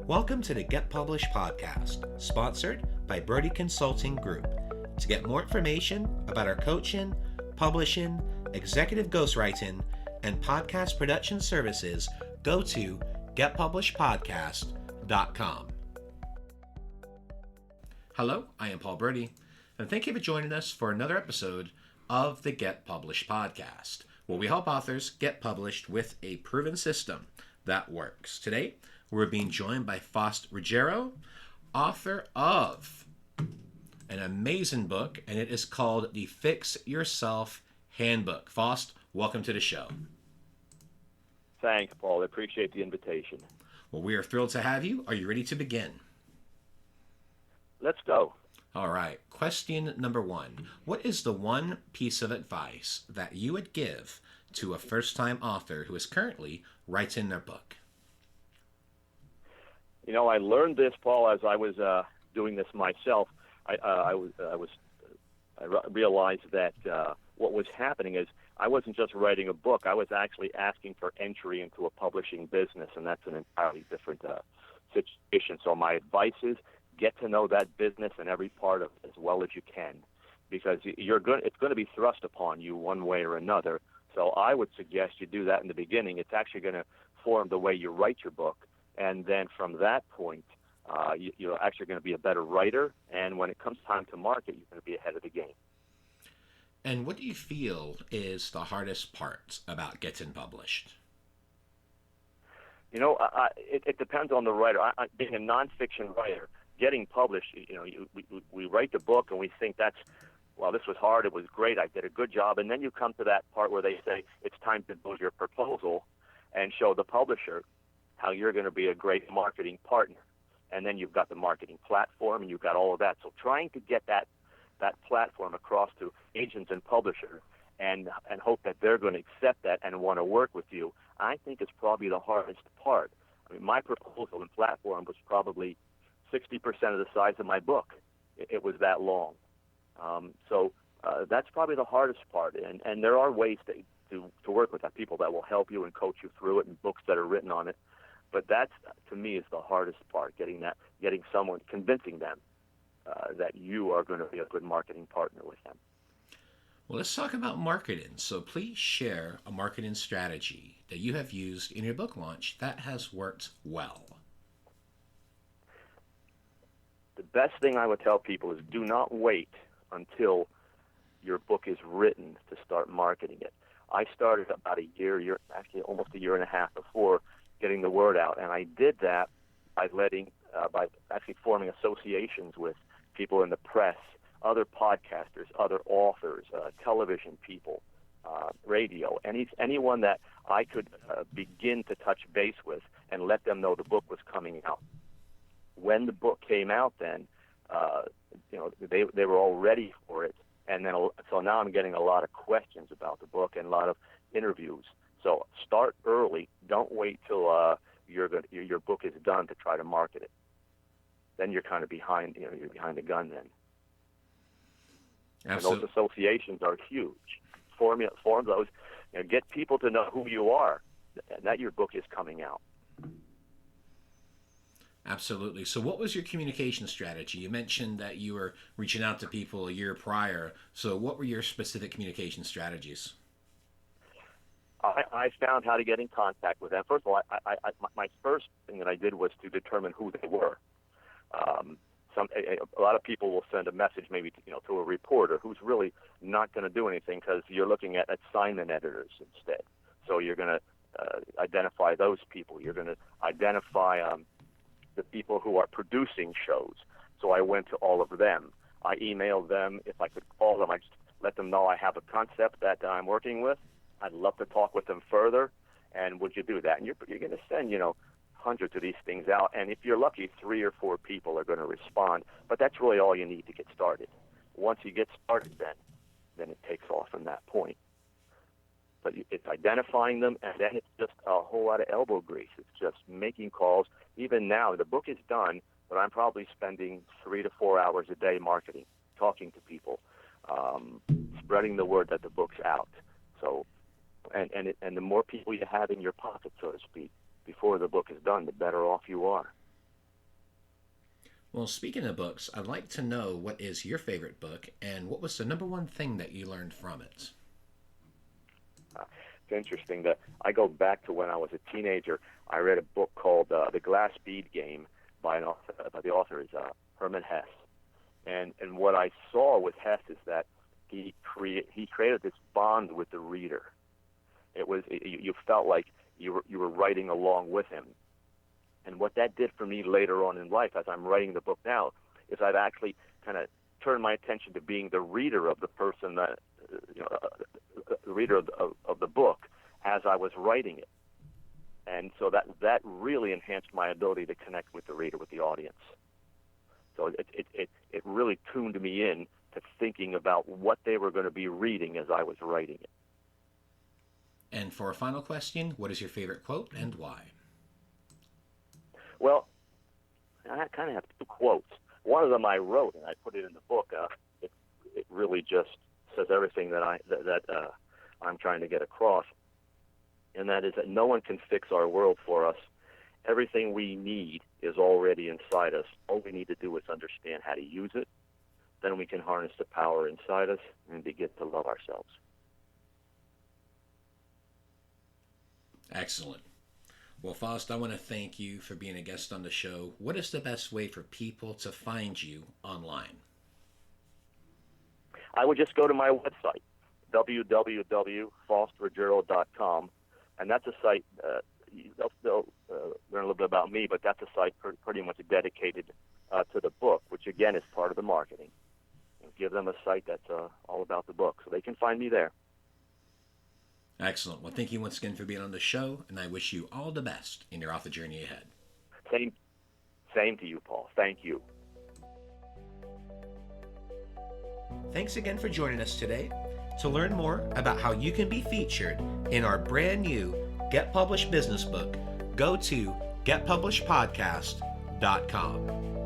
Welcome to the Get Published podcast, sponsored by Brodie Consulting Group. To get more information about our coaching, publishing, executive ghostwriting, and podcast production services, go to getpublishedpodcast.com. Hello, I am Paul Brodie, and thank you for joining us for another episode of the Get Published podcast, where we help authors get published with a proven system that works. Today, we're being joined by Faust Ruggiero, author of an amazing book, and it is called the Fix Yourself Handbook. Faust, welcome to the show. Thanks, Paul. I appreciate the invitation. Well, we are thrilled to have you. Are you ready to begin? Let's go. All right. Question number one. What is the one piece of advice that you would give to a first-time author who is currently writing their book? You know, I learned this, Paul, as I was doing this myself. I realized that what was happening is I wasn't just writing a book. I was actually asking for entry into a publishing business, and that's an entirely different situation. So my advice is get to know that business and every part of it as well as you can, because it's going to be thrust upon you one way or another. So I would suggest you do that in the beginning. It's actually going to form the way you write your book. And then from that point, you're actually going to be a better writer. And when it comes time to market, you're going to be ahead of the game. And what do you feel is the hardest part about getting published? You know, it depends on the writer. Being a nonfiction writer, getting published, you know, we write the book and we think well, this was hard, it was great, I did a good job. And then you come to that part where they say it's time to build your proposal and show the publisher how you're going to be a great marketing partner. And then you've got the marketing platform and you've got all of that. So trying to get that platform across to agents and publishers and hope that they're going to accept that and want to work with you, I think is probably the hardest part. I mean, my proposal and platform was probably 60% of the size of my book. It was that long. So that's probably the hardest part. And there are ways to work with that, people that will help you and coach you through it and books that are written on it. But that's, to me, is the hardest part, getting someone, convincing them that you are going to be a good marketing partner with them. Well, let's talk about marketing. So please share a marketing strategy that you have used in your book launch that has worked well. The best thing I would tell people is do not wait until your book is written to start marketing it. I started about actually almost a year and a half before getting the word out, and I did that by actually forming associations with people in the press, other podcasters, other authors, television people, radio, anyone that I could begin to touch base with and let them know the book was coming out. When the book came out, then they were all ready for it, and then so now I'm getting a lot of questions about the book and a lot of interviews. So start early. Don't wait till your book is done to try to market it. Then you're kind of behind. You're behind the gun then. Absolutely. And those associations are huge. Form those. Get people to know who you are, and that your book is coming out. Absolutely. So what was your communication strategy? You mentioned that you were reaching out to people a year prior. So what were your specific communication strategies? I found how to get in contact with them. First of all, my first thing that I did was to determine who they were. A lot of people will send a message maybe to a reporter who's really not going to do anything because you're looking at assignment editors instead. So you're going to identify those people. You're going to identify the people who are producing shows. So I went to all of them. I emailed them. If I could call them, I just let them know I have a concept that I'm working with. I'd love to talk with them further, and would you do that? And you're going to send, hundreds of these things out, and if you're lucky, 3 or 4 people are going to respond, but that's really all you need to get started. Once you get started, then it takes off from that point. But it's identifying them, and then it's just a whole lot of elbow grease. It's just making calls. Even now, the book is done, but I'm probably spending 3 to 4 hours a day marketing, talking to people, spreading the word that the book's out. So, and the more people you have in your pocket, so to speak, before the book is done, the better off you are. Well, speaking of books, I'd like to know what is your favorite book and what was the number one thing that you learned from it? It's interesting that I go back to when I was a teenager. I read a book called The Glass Bead Game by the author is Herman Hesse. And what I saw with Hesse is that he created this bond with the reader. You felt like you were writing along with him. And what that did for me later on in life, as I'm writing the book now, is I've actually kind of turned my attention to being the reader of the person that, the reader of the book as I was writing it. And so that really enhanced my ability to connect with the reader, with the audience. So it really tuned me in to thinking about what they were going to be reading as I was writing it. And for a final question, what is your favorite quote and why? Well, I kind of have two quotes. One of them I wrote, and I put it in the book. It really just says everything that I'm trying to get across, and that is that no one can fix our world for us. Everything we need is already inside us. All we need to do is understand how to use it. Then we can harness the power inside us and begin to love ourselves. Excellent. Well, Faust, I want to thank you for being a guest on the show. What is the best way for people to find you online? I would just go to my website, www.faustruggiero.com, and that's a site, they'll learn a little bit about me, but that's a site pretty much dedicated to the book, which again is part of the marketing. Give them a site that's all about the book, so they can find me there. Excellent. Well, thank you once again for being on the show, and I wish you all the best in your author journey ahead. Same to you, Paul. Thank you. Thanks again for joining us today. To learn more about how you can be featured in our brand new Get Published business book, go to getpublishedpodcast.com.